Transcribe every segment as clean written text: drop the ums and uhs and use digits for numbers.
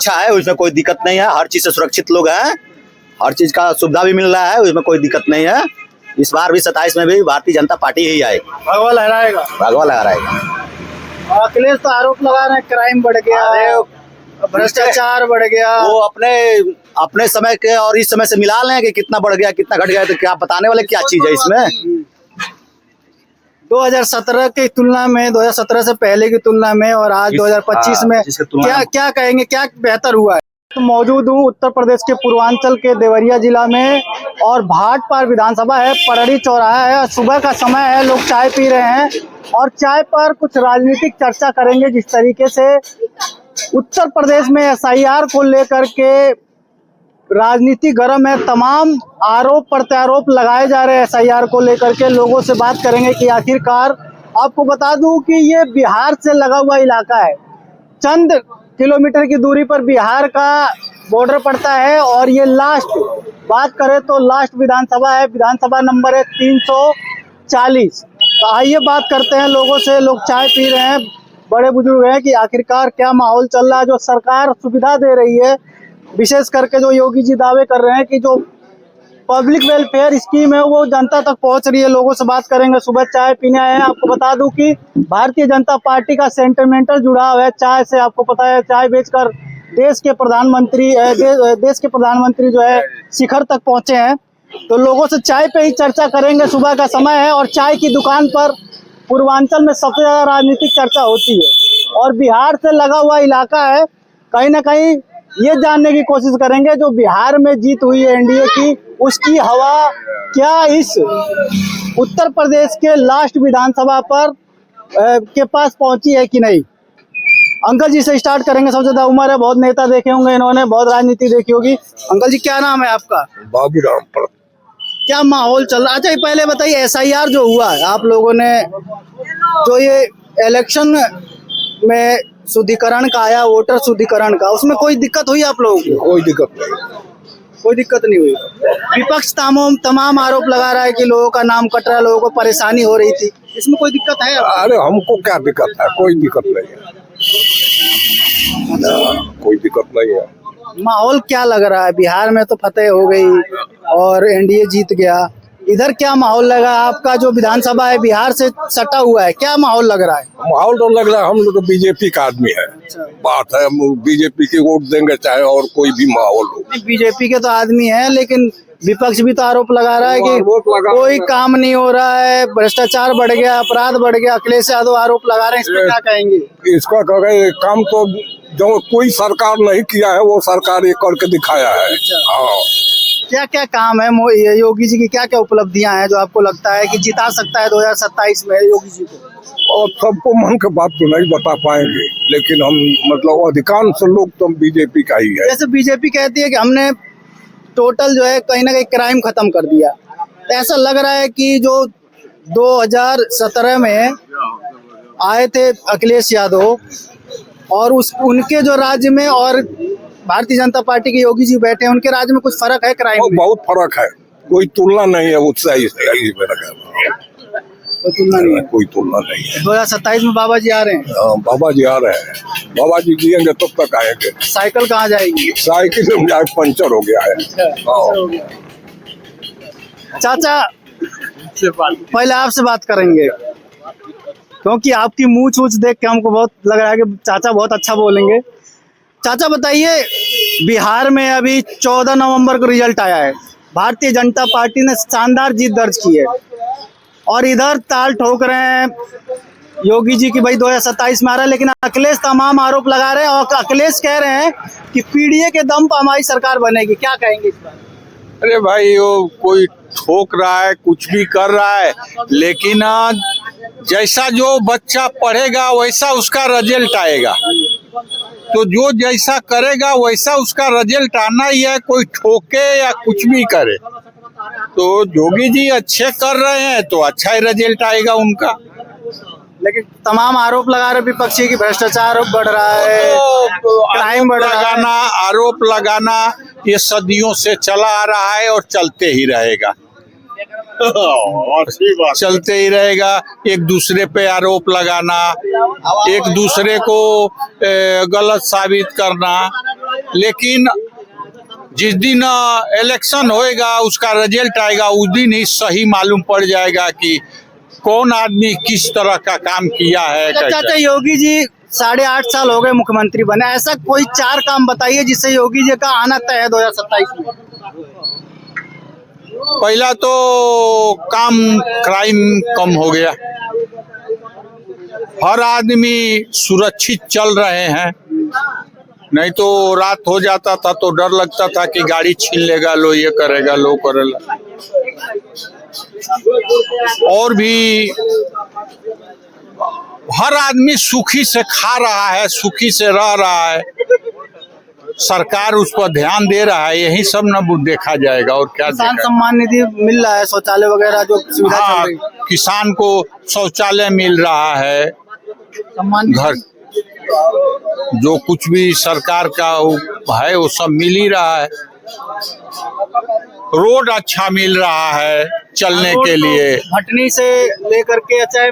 अच्छा है, उसमें कोई दिक्कत नहीं है, हर चीज से सुरक्षित लोग हैं, हर चीज का सुविधा भी मिल रहा है, उसमें कोई दिक्कत नहीं है। इस बार भी 27 में भी भारतीय जनता पार्टी ही आएगी, भगवा लहराएगा। भगवा लहराएगा। अखिलेश तो आरोप लगा रहे हैं क्राइम बढ़ गया, भ्रष्टाचार बढ़ गया। वो अपने समय के और इस समय से मिला लें कि कितना बढ़ गया कितना घट गया, तो क्या बताने वाले क्या चीज है इसमें। 2017 की तुलना में, 2017 से पहले की तुलना में और आज 2025 में क्या कहेंगे, क्या बेहतर हुआ है? तो मौजूद हूँ उत्तर प्रदेश के पूर्वांचल के देवरिया जिला में और भाटपार विधानसभा है, पटरी चौराहा है, सुबह का समय है, लोग चाय पी रहे हैं और चाय पर कुछ राजनीतिक चर्चा करेंगे। जिस तरीके से उत्तर प्रदेश में SIR को लेकर के राजनीति गर्म है, तमाम आरोप प्रत्यारोप लगाए जा रहे हैं SIR को लेकर के। लोगों से बात करेंगे कि आखिरकार, आपको बता दूं कि ये बिहार से लगा हुआ इलाका है, चंद किलोमीटर की दूरी पर बिहार का बॉर्डर पड़ता है और ये लास्ट बात करें तो लास्ट विधानसभा है, विधानसभा नंबर है 340। तो आइए बात करते हैं लोगों से, लोग चाय पी रहे हैं, बड़े बुजुर्ग हैं, कि आखिरकार क्या माहौल चल रहा है। जो सरकार सुविधा दे रही है, विशेष करके जो योगी जी दावे कर रहे हैं कि जो पब्लिक वेलफेयर स्कीम है वो जनता तक पहुंच रही है। लोगों से बात करेंगे, सुबह चाय पीने आए हैं। आपको बता दूं कि भारतीय जनता पार्टी का सेंटिमेंटल जुड़ाव है चाय से। आपको पता है, चाय बेचकर देश के प्रधानमंत्री जो है शिखर तक पहुंचे हैं। तो लोगों से चाय पे ही चर्चा करेंगे, सुबह का समय है और चाय की दुकान पर पूर्वांचल में सबसे ज्यादा राजनीतिक चर्चा होती है और बिहार से लगा हुआ इलाका है। कहीं ना कहीं ये जानने की कोशिश करेंगे, जो बिहार में जीत हुई है NDA की, उसकी हवा क्या इस उत्तर प्रदेश के लास्ट विधानसभा पर के पास पहुंची है कि नहीं। अंकल जी से स्टार्ट करेंगे, सबसे ज्यादा उम्र है, बहुत नेता देखे होंगे इन्होंने, बहुत राजनीति देखी होगी। अंकल जी, क्या नाम है आपका? बाबूराम। क्या माहौल चल रहा? अच्छा, ये पहले बताइए, SIR जो हुआ है आप लोगों ने, जो ये इलेक्शन में शुद्धिकरण का आया, वोटर शुद्धिकरण का, उसमें कोई दिक्कत हुई आप लोगों को? कोई दिक्कत नहीं, कोई दिक्कत नहीं हुई। विपक्ष तमाम आरोप लगा रहा है कि लोगों का नाम कट रहा है, लोगों को परेशानी हो रही थी, इसमें कोई दिक्कत है? अरे हमको क्या दिक्कत है, कोई दिक्कत नहीं है, कोई दिक्कत नहीं है। माहौल क्या लग रहा है? बिहार में तो फतेह हो गई और NDA जीत गया, इधर क्या माहौल लगा? आपका जो विधानसभा है बिहार से सटा हुआ है, क्या माहौल लग रहा है? माहौल तो लग रहा है, हम लोग तो बीजेपी का आदमी है। बात है, हम बीजेपी की वोट देंगे चाहे और कोई भी माहौल हो। बीजेपी के तो आदमी है, लेकिन विपक्ष भी तो आरोप लगा रहा है कि कोई काम नहीं हो रहा है, भ्रष्टाचार बढ़ गया, अपराध बढ़ गया। अखिलेश यादव आरोप लगा रहे हैं, इसमें क्या कहेंगे? इसका कहेंगे काम तो जो कोई सरकार नहीं किया है वो सरकार ये करके दिखाया है। हाँ, क्या क्या काम है योगी जी की, क्या क्या उपलब्धियां हैं जो आपको लगता है कि जिता सकता है 2027 में योगी जी को? और सबको मन की बात तो नहीं बता पाएंगे, लेकिन हम मतलब अधिकांश लोग तो बीजेपी का ही है। जैसे बीजेपी कहती है कि हमने टोटल जो है कहीं ना कहीं क्राइम खत्म कर दिया, तो ऐसा लग रहा है कि जो 2017 में आए थे अखिलेश यादव और उनके जो राज्य में और भारतीय जनता पार्टी के योगी जी बैठे हैं, उनके राज्य में कुछ फर्क है क्राइम में? बहुत फर्क है, कोई तुलना नहीं है उससे। कोई तुलना नहीं है। 2027 में बाबा जी आ रहे हैं? हाँ, बाबा जी आ रहे हैं, बाबा जी जिएंगे तब तक आएंगे। साइकिल कहाँ जाएगी? साइकिल में जाए पंचर हो गया है। चाचा, पहले आपसे बात करेंगे क्योंकि आपकी मूंछ वूछ देख के हमको बहुत लग रहा है कि चाचा बहुत अच्छा बोलेंगे। चाचा बताइए, बिहार में अभी 14 नवंबर को रिजल्ट आया है, भारतीय जनता पार्टी ने शानदार जीत दर्ज की है और इधर ताल ठोक रहे हैं योगी जी की भाई 2027 में आ रहा है, लेकिन अखिलेश तमाम आरोप लगा रहे हैं और अखिलेश कह रहे हैं कि PDA के दम पर हमारी सरकार बनेगी। क्या कहेंगे इस बार? अरे भाई, वो कोई ठोक रहा है, कुछ भी कर रहा है, लेकिन जैसा जो बच्चा पढ़ेगा वैसा उसका रिजल्ट आएगा। तो जो जैसा करेगा वैसा उसका रिजल्ट आना ही है, कोई ठोके या कुछ भी करे। तो योगी जी अच्छे कर रहे हैं तो अच्छा ही रिजल्ट आएगा उनका। लेकिन तमाम आरोप लगा रहे विपक्षी की भ्रष्टाचार बढ़ रहा है, क्राइम बढ़ रहा है। आरोप लगाना ये सदियों से चला आ रहा है और चलते ही रहेगा। चलते ही रहेगा। एक दूसरे पे आरोप लगाना, एक दूसरे को गलत साबित करना, लेकिन जिस दिन इलेक्शन होएगा, उसका रिजल्ट आएगा, उस दिन ही सही मालूम पड़ जाएगा कि कौन आदमी किस तरह का काम किया है। चाचा योगी जी 8.5 साल हो गए मुख्यमंत्री बने, ऐसा कोई 4 काम बताइए जिससे योगी जी का आना तय है 2027 में। पहला तो काम क्राइम कम हो गया, हर आदमी सुरक्षित चल रहे हैं। नहीं तो रात हो जाता था तो डर लगता था कि गाड़ी छीन लेगा, लो ये करेगा, लो करेगा। और भी हर आदमी सुखी से खा रहा है, सुखी से रह रहा है, सरकार उस पर ध्यान दे रहा है, यही सब न देखा जाएगा। और क्या किसान सम्मान निधि मिल रहा है, शौचालय वगैरह जो सुविधा चल रही है। किसान को शौचालय मिल रहा है, सम्मान घर जो कुछ भी सरकार का है वो सब मिल ही रहा है। रोड अच्छा मिल रहा है चलने के लिए। भटनी से लेकर के चाहे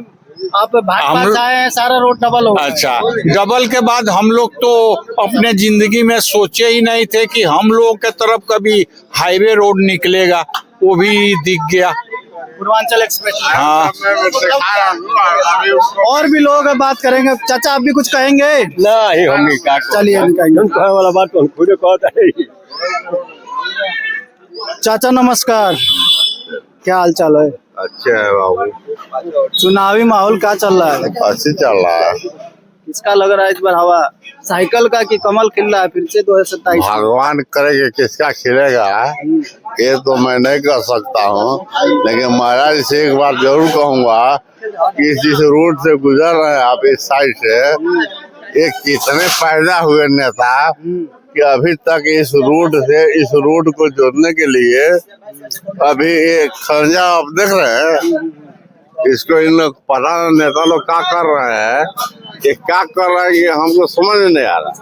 आप भाजपा से आए हैं, सारा रोड डबल हो गया। अच्छा, डबल के बाद हम लोग तो अपने जिंदगी में सोचे ही नहीं थे कि हम लोगों के तरफ कभी हाईवे रोड निकलेगा, वो भी दिख गया। पूर्वांचल एक्सप्रेस। हाँ, और भी लोग बात करेंगे। चाचा आप भी कुछ कहेंगे? नहीं हम क्या चलिए वाला बात तो खुद कहता है। चाचा नमस्कार, क्या हाल चाल है? अच्छा है बाबू, चुनावी माहौल क्या चल रहा है? अच्छी चल रहा है। किसका लग रहा है इस बार हवा, साइकिल का कि कमल खिल रहा है फिर से 2027? भगवान करेगा किसका खिलेगा ये तो मैं नहीं कर सकता हूँ, लेकिन महाराज से एक बार जरूर कहूँगा कि जिस रोड से गुजर रहे हैं आप इस साइड से, ये कितने पैदा हुए नेता कि अभी तक इस रोड को जोड़ने के लिए अभी एक खर्जा आप देख रहे हैं, इसको इन लोग पता नेता लोग क्या कर रहे हैं, ये क्या कर रहे हैं, ये हमको समझ नहीं आ रहा।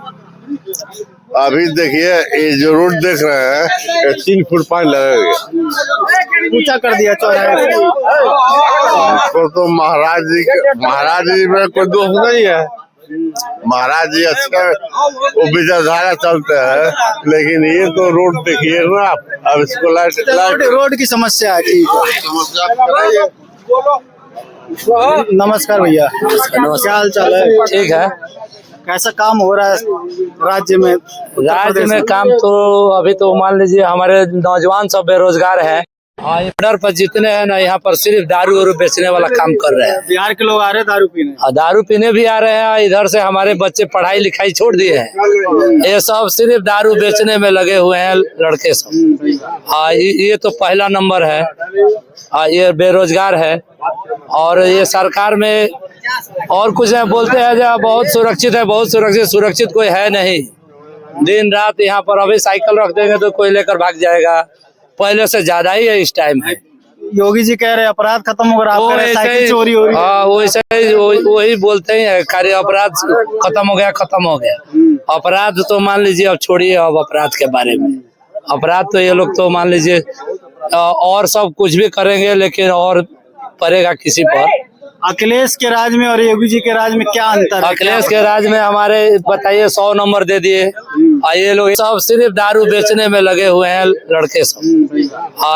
अभी देखिए ये जो रोड देख रहे हैं, ये 3 फुट पानी लगेगा, ऊंचा कर दिया चौराहे। हमको तो महाराज जी में कोई दोष नहीं है। महाराज जी अच्छा वो विचारधारा चलते हैं, लेकिन ये तो रोड देखिए ना आप, अब इसको लाइट रोड की समस्या है। ठीक है, नमस्कार भैया। क्या हाल चाल है? ठीक है। कैसा काम हो रहा है राज्य में? राज्य में काम तो अभी तो मान लीजिए हमारे नौजवान सब बेरोजगार हैं। ऑर्डर पर जितने हैं ना, यहाँ पर सिर्फ दारू वारू बेचने वाला काम कर रहे हैं। बिहार के लोग आ रहे हैं दारू पीने? दारू पीने भी आ रहे हैं, इधर से हमारे बच्चे पढ़ाई लिखाई छोड़ दिए हैं, ये सब सिर्फ दारू बेचने में लगे हुए हैं लड़के सब। ये तो पहला नंबर है, ये बेरोजगार है। और ये सरकार में और कुछ है बोलते हैं जो बहुत सुरक्षित है, बहुत सुरक्षित, सुरक्षित कोई है नहीं। दिन रात यहाँ पर अभी साइकिल रख देंगे तो कोई लेकर भाग जाएगा, पहले से ज्यादा ही है इस टाइम है। योगी जी कह रहे हैं अपराध खत्म हो रहा, साइकिल चोरी हो रही है। हाँ, वही बोलते ही है, कार्य अपराध खत्म हो गया। अपराध तो मान लीजिए अब छोड़िए, अब अपराध के बारे में, अपराध तो ये लोग तो मान लीजिए और सब कुछ भी करेंगे, लेकिन और पड़ेगा किसी पर। अखिलेश के राज में और योगी जी के राज में क्या अंतर है? अखिलेश के राज में हमारे बताइए 100 नंबर दे दिए, ये लोग सब सिर्फ दारू बेचने में लगे हुए हैं लड़के सब।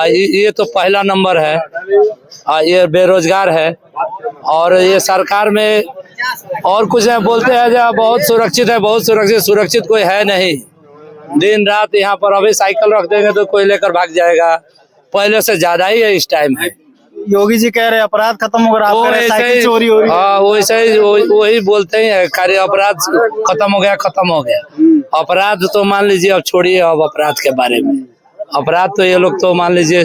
ये तो पहला नंबर है, ये बेरोजगार है। और ये सरकार में और कुछ है बोलते हैं जो बहुत सुरक्षित है, बहुत सुरक्षित, सुरक्षित कोई है नहीं। दिन रात यहाँ पर अभी साइकिल रख देंगे तो कोई लेकर भाग जाएगा, पहले से ज्यादा ही है इस टाइम है। योगी जी कह रहे हैं अपराध खत्म हो रहा, साइकिल चोरी हो रही है। हाँ, वही बोलते ही है, कार्य अपराध खत्म हो गया। अपराध तो मान लीजिए अब छोड़िए, अब अपराध के बारे में, अपराध तो ये लोग तो मान लीजिए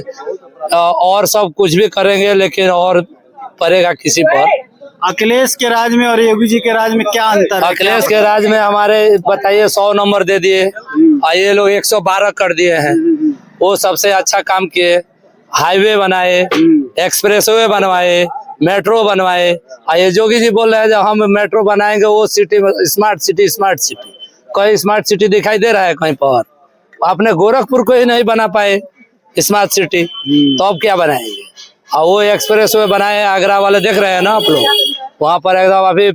और सब कुछ भी करेंगे, लेकिन और पड़ेगा किसी पर। अखिलेश के राज में और योगी जी के राज में क्या अंतर है? अखिलेश के राज में हमारे बताइए 100 नंबर दे दिए, ये लोग 112 कर दिए हैं। वो सबसे अच्छा काम किए, हाईवे बनाए, एक्सप्रेसवे बनवाए, मेट्रो बनवाए। ये योगी जी बोल रहे हैं जब हम मेट्रो बनाएंगे वो सिटी स्मार्ट सिटी, कोई स्मार्ट सिटी दिखाई दे रहा है कहीं पर? आपने गोरखपुर को ही नहीं बना पाए स्मार्ट सिटी, तो अब क्या बनाएंगे? और वो एक्सप्रेसवे बनाए, आगरा वाले देख रहे हैं ना आप लोग, वहाँ पर एकदम अभी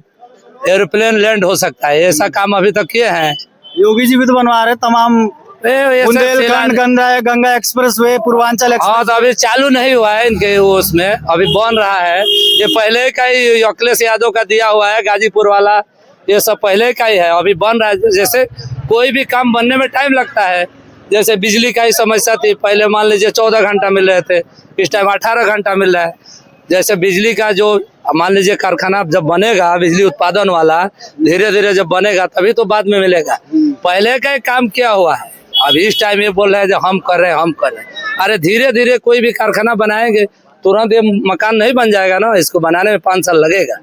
एरोप्लेन लैंड हो सकता है, ऐसा काम अभी तक किए हैं। योगी जी भी तो बनवा रहे तमाम ये सब Bundelkhand Ganga express way, Purvanchal express. हाँ, तो अभी चालू नहीं हुआ है इनके वो, उसमें अभी बन रहा है। ये पहले का ही अखिलेश यादव का दिया हुआ है, गाजीपुर वाला, ये सब पहले का ही है, अभी बन रहा है। जैसे कोई भी काम बनने में टाइम लगता है, जैसे बिजली का ही समस्या थी, पहले मान लीजिए 14 घंटा मिल रहे थे, इस टाइम 18 घंटा मिल रहा है। जैसे बिजली का जो मान लीजिए कारखाना जब बनेगा बिजली उत्पादन वाला, धीरे धीरे जब बनेगा तभी तो बाद में मिलेगा। पहले का काम किया हुआ है, अभी इस टाइम ये बोल रहे हैं जो हम कर रहे हैं, हम कर रहे हैं। अरे धीरे धीरे कोई भी कारखाना बनाएंगे, तुरंत ये मकान नहीं बन जाएगा ना, इसको बनाने में 5 साल लगेगा।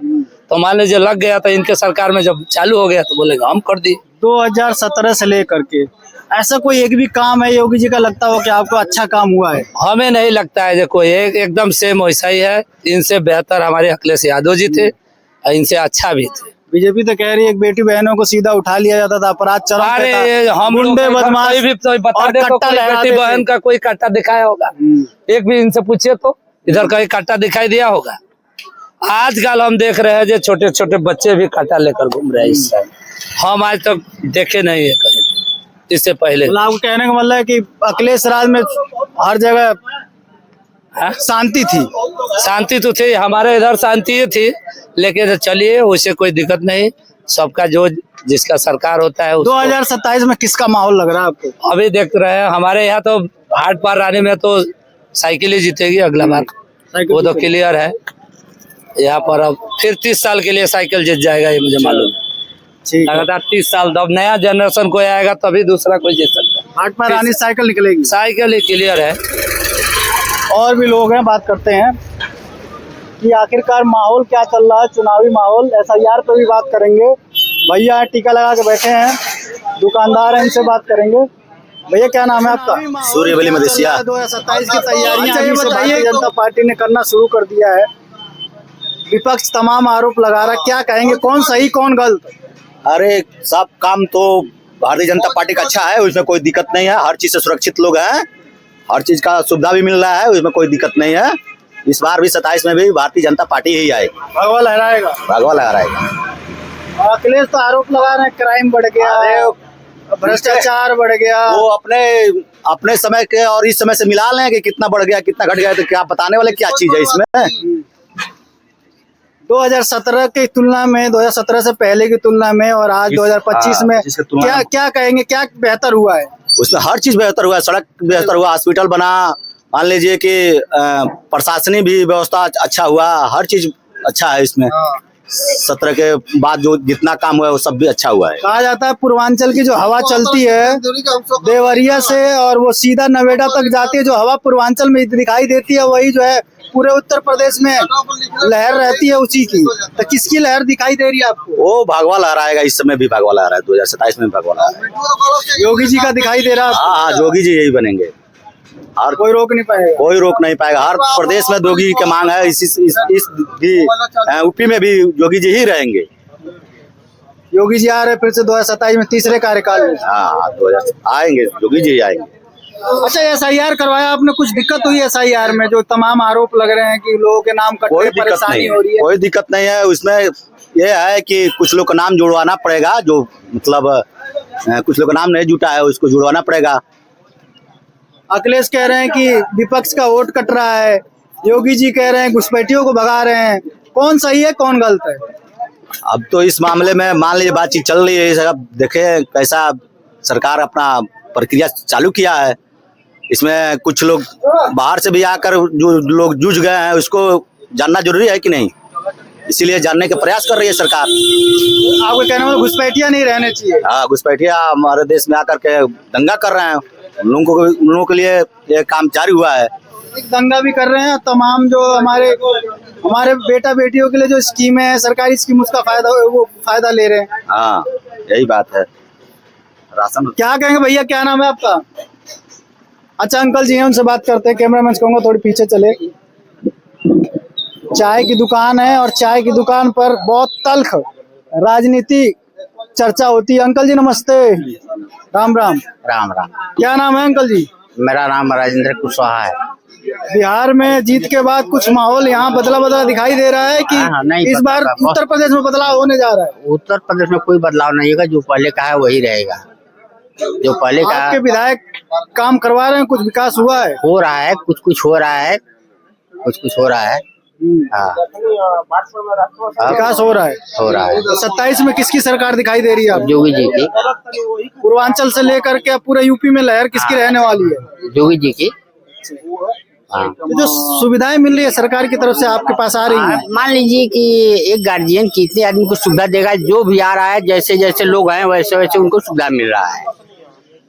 तो मान लीजिए लग गया, तो इनके सरकार में जब चालू हो गया तो बोलेगा हम कर दिए। 2017 से लेकर के ऐसा कोई एक भी काम है योगी जी का लगता हो कि आपको अच्छा काम हुआ है? हमें नहीं लगता है, देखो एकदम सेम वैसा ही है। इनसे बेहतर हमारे अखिलेश यादव जी थे और इनसे अच्छा भी थे। बीजेपी तो कह रही है एक बेटी बहनों को सीधा उठा लिया जाता था, अपराध चरम पे था। अरे हम गुंडे बदमाश भी तो बता और दे तो कट्टा कोई लहराते बेटी थे। बहन का कोई कट्टा दिखाया होगा? एक भी इनसे पूछिए तो इधर कहीं कट्टा दिखाई दिया होगा? आजकल हम देख रहे हैं जो छोटे छोटे बच्चे भी कट्टा लेकर घूम रहे हैं इस टाइम। हम आज तक देखे नहीं है कहीं इससे पहले। मतलब आपको कहने का मतलब है कि अखिलेश राज में हर जगह शांति थी? शांति तो थी, हमारे इधर शांति ही थी, लेकिन चलिए उससे कोई दिक्कत नहीं। सबका जो जिसका सरकार होता है 2027 में किसका माहौल लग रहा है आपको? अभी देख रहे हैं हमारे यहाँ तो हाट पार रानी में तो साइकिल ही जीतेगी अगला बार, वो तो क्लियर है। यहाँ पर अब फिर 30 साल के लिए साइकिल जीत जाएगा, ये मुझे मालूम है। ठीक है। लगातार 30 साल, तब नया जनरेशन कोई आएगा तभी दूसरा कोई जीत सकता है। हाट पर रानी साइकिल निकलेगी? साइकिल ही क्लियर है। और भी लोग हैं, बात करते हैं कि आखिरकार माहौल क्या चल रहा है, चुनावी माहौल। SIR पे भी बात करेंगे। भैया टीका लगा के बैठे हैं, दुकानदार हैं, इनसे बात करेंगे। भैया क्या नाम है आपका? सूर्यवली मदेशिया। 2027 की तैयारियां अभी से भारतीय जनता पार्टी ने करना शुरू कर दिया है। विपक्ष तमाम आरोप लगा रहा है, क्या कहेंगे, कौन सही कौन गलत? अरे सब काम तो भारतीय जनता पार्टी का अच्छा है, उसमें कोई दिक्कत नहीं है। हर चीज से सुरक्षित लोग हैं, हर चीज का सुविधा भी मिल रहा है, उसमें कोई दिक्कत नहीं है। इस बार भी 27 में भी भारतीय जनता पार्टी ही आएगी, भगवा लहराएगा। भगवा लहराएगा। अखिलेश तो आरोप लगा रहे हैं क्राइम बढ़ गया, भ्रष्टाचार बढ़ गया। वो अपने समय के और इस समय से मिला लें कि कितना बढ़ गया कितना घट गया, तो क्या बताने वाले क्या चीज है इसमें। 2017 की तुलना में, 2017 से पहले की तुलना में और आज 2025 में क्या कहेंगे, क्या बेहतर हुआ है? उसमें हर चीज बेहतर हुआ है। सड़क बेहतर हुआ, हॉस्पिटल बना, मान लीजिए कि प्रशासनिक भी व्यवस्था अच्छा हुआ, हर चीज अच्छा है इसमें। 17 के बाद जो जितना काम हुआ है वो सब भी अच्छा हुआ है। कहा जाता है पूर्वांचल की जो हवा चलती है देवरिया से और वो सीधा नवेड़ा तक जाती है, जो हवा पूर्वांचल में दिखाई देती है वही जो है पूरे उत्तर प्रदेश में लहर रहती है उसी की। तो किसकी लहर दिखाई दे रही है आपको? वो भगवा लहराएगा, इस समय भी भगवा लहरा है, 2027 में भी भगवा लहराएगा। योगी जी का दिखाई दे रहा है? हाँ, योगी जी यही बनेंगे, और कोई रोक नहीं पाएगा? कोई रोक नहीं पाएगा। हर प्रदेश में योगी की मांग है, इस यूपी में भी योगी जी ही रहेंगे। योगी जी आ रहे फिर से 2027 में, तीसरे कार्यकाल में। हाँ, 2000 आएंगे, योगी जी आएंगे। अच्छा, SIR करवाया आपने, कुछ दिक्कत हुई SIR में? जो तमाम आरोप लग रहे हैं कि लोगों के नाम कोई कटने, दिक्कत परेशानी नहीं, हो रही है। कोई दिक्कत नहीं है। उसमें ये है कि कुछ लोग का नाम जुड़वाना पड़ेगा, जो मतलब कुछ लोग का नाम नहीं जुटा है उसको जुड़वाना पड़ेगा। अखिलेश कह रहे हैं कि विपक्ष का वोट कट रहा है, योगी जी कह रहे हैं घुसपैठियों को भगा रहे हैं। कौन सही है कौन गलत है? अब तो इस मामले में मान लीजिए बातचीत चल रही है, अब देखें कैसा सरकार अपना प्रक्रिया चालू किया है। इसमें कुछ लोग बाहर से भी आकर जो लोग जूझ गए हैं उसको जानना जरूरी है कि नहीं, इसीलिए जानने के प्रयास कर रही है सरकार। आपको कहना मतलब घुसपैठिया नहीं रहने चाहिए? हाँ, घुसपैठिया हमारे देश में आकर के दंगा कर रहे हैं, उन लोगों के लिए ये काम जारी हुआ है। दंगा भी कर रहे हैं, तमाम जो हमारे बेटा बेटियों के लिए जो स्कीमें है, सरकारी स्कीम, उसका फायदा ले रहे हैं। हाँ, यही बात है। राशन क्या कहेंगे भैया, क्या नाम है आपका? अच्छा अंकल जी हैं, उनसे बात करते हैं। कैमरामैन से कहूँगा थोड़ी पीछे चले। चाय की दुकान है और चाय की दुकान पर बहुत तल्ख राजनीति चर्चा होती है। अंकल जी नमस्ते। राम राम। राम राम। क्या नाम है अंकल जी? मेरा नाम राजेंद्र कुशवाहा है। बिहार में जीत के बाद कुछ माहौल यहाँ बदला दिखाई दे रहा है कि नहीं, इस बार उत्तर प्रदेश में बदलाव होने जा रहा है? उत्तर प्रदेश में कोई बदलाव नहीं होगा, जो पहले का है वही रहेगा। जो पहले का आपके विधायक काम करवा रहे हैं, कुछ विकास हुआ है? हो रहा है, कुछ कुछ हो रहा है, कुछ कुछ हो रहा है। हाँ, विकास हो रहा है। हो रहा है। 27 में किसकी सरकार दिखाई दे रही है आपको? जोगी जी की, पूर्वांचल से लेकर के पूरे यूपी में लहर किसकी रहने वाली है? जोगी जी की। हाँ। तो जो सुविधाएं मिल रही है सरकार की तरफ से आपके पास आ रही है? मान लीजिए कि एक गार्जियन कितने आदमी को सुविधा देगा, जो भी आ रहा है, जैसे जैसे लोग हैं वैसे वैसे उनको सुविधा मिल रहा है।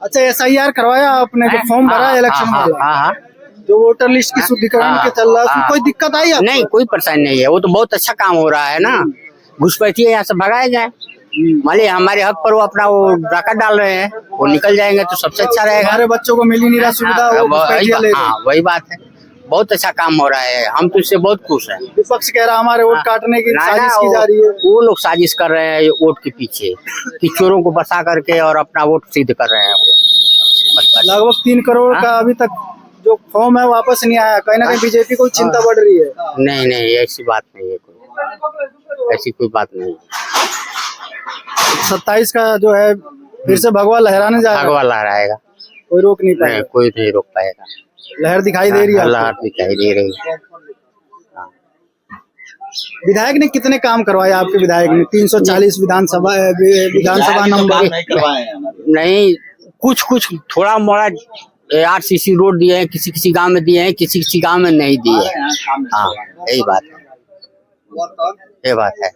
अच्छा, SIR करवाया आपने, जो फॉर्म भरा है इलेक्शन वाला? हाँ, जो वोटर लिस्ट की शुद्धिकरण के चल रहा है, उसमें कोई दिक्कत आई आपको? नहीं, कोई परेशानी नहीं है। वो तो बहुत अच्छा काम हो रहा है ना। घुसपैठिए यहाँ से भगाए जाए। मान लीजिए हमारे हक पर वो अपना वो डाका डाल रहे हैं, वो निकल जाएंगे तो सबसे अच्छा रहेगा। हमारे बच्चों को मिल ही नहीं रहा सुविधा, वो घुसपैठिया ले रहे हैं। वही बात है। बहुत अच्छा काम हो रहा है, हम तो इससे बहुत खुश हैं। विपक्ष कह रहा है हमारे वोट काटने की साजिश की जा रही है। वो लोग साजिश कर रहे हैं ये वोट के पीछे, कि चोरों को बसा करके और अपना वोट सिद्ध कर रहे हैं। लगभग 3 करोड़ का अभी तक जो फॉर्म है वापस नहीं आया, कहीं ना कहीं बीजेपी को चिंता बढ़ रही है। नहीं नहीं, ऐसी बात नहीं है, कोई ऐसी कोई बात नहीं। 27 का जो है फिर से भगवा लहराने जा रहा है, भगवा लहराएगा, कोई रोक नहीं पाएगा। कोई नहीं रोक पाएगा। लहर दिखाई दे रही है लहर आपको? दिखाई दे रही है। विधायक ने कितने काम करवाए आपके विधायक ने? 340 विधानसभा नंबर नहीं, कुछ कुछ थोड़ा मोड़ा RCC रोड दिए हैं, किसी किसी गांव में दिए हैं, किसी किसी गांव में नहीं दिए हैं। हाँ, यही बात है, ये बात है।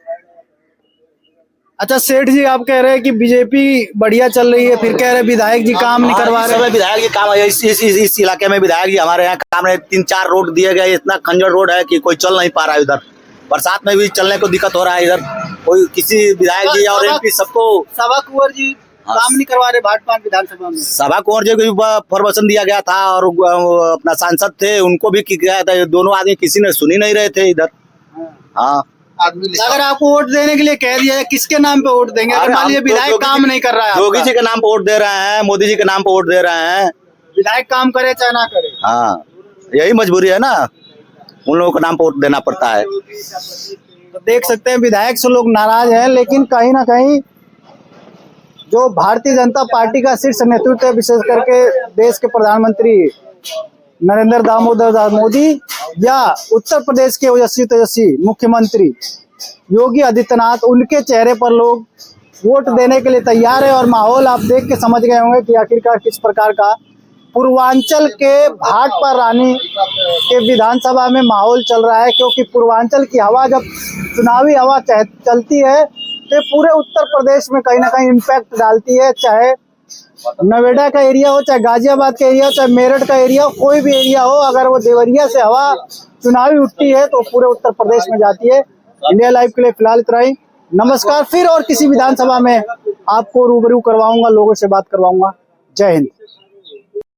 अच्छा, सेठ जी आप कह रहे हैं कि बीजेपी बढ़िया चल रही है, फिर कह रहे हैं विधायक जी काम नहीं करवा इस रहे। समय विधायक जी काम इस इलाके में विधायक जी हमारे यहाँ काम है। 3-4 रोड दिए गए, इतना खंजर रोड है कि कोई चल नहीं पा रहा है। इधर बरसात में भी चलने को दिक्कत हो रहा है। इधर कोई किसी विधायक जी और MP सबको सभा कुंवर जी काम नहीं करवा रहे भाजपा विधानसभा में। सभा कुंवर जी को भी फॉर्मेशन दिया गया था और अपना सांसद थे उनको भी किया था। दोनों आदमी किसी ने सुनी नहीं रहे थे इधर। हाँ, अगर आपको वोट देने के लिए कह दिया जाए, किसके नाम पे वोट देंगे? अगर मान लीजिए विधायक काम नहीं कर रहा है, योगी जी के नाम पे वोट दे रहे हैं, मोदी जी के नाम पे वोट दे रहे हैं। विधायक काम करे चाहे ना करे, हाँ, यही मजबूरी है ना, उन लोगों के नाम पे वोट देना पड़ता है। तो देख सकते हैं विधायक से लोग नाराज हैं, लेकिन कहीं ना कहीं जो भारतीय जनता पार्टी का शीर्ष नेतृत्व है, विशेष करके देश के प्रधानमंत्री नरेंद्र दामोदर दास मोदी या उत्तर प्रदेश के ओजस्वी तेजस्वी मुख्यमंत्री योगी आदित्यनाथ, उनके चेहरे पर लोग वोट देने के लिए तैयार है। और माहौल आप देख के समझ गए होंगे कि आखिरकार किस प्रकार का पूर्वांचल के भाटपार रानी के विधानसभा में माहौल चल रहा है। क्योंकि पूर्वांचल की हवा जब चुनावी हवा चलती है तो पूरे उत्तर प्रदेश में कहीं ना कहीं इम्पैक्ट डालती है। चाहे नोएडा का एरिया हो, चाहे गाजियाबाद का एरिया हो, चाहे मेरठ का एरिया हो, कोई भी एरिया हो, अगर वो देवरिया से हवा चुनावी उठती है तो पूरे उत्तर प्रदेश में जाती है। इंडिया लाइव के लिए फिलहाल इतना ही। नमस्कार, फिर और किसी विधानसभा में आपको रूबरू करवाऊंगा, लोगों से बात करवाऊंगा। जय हिंद।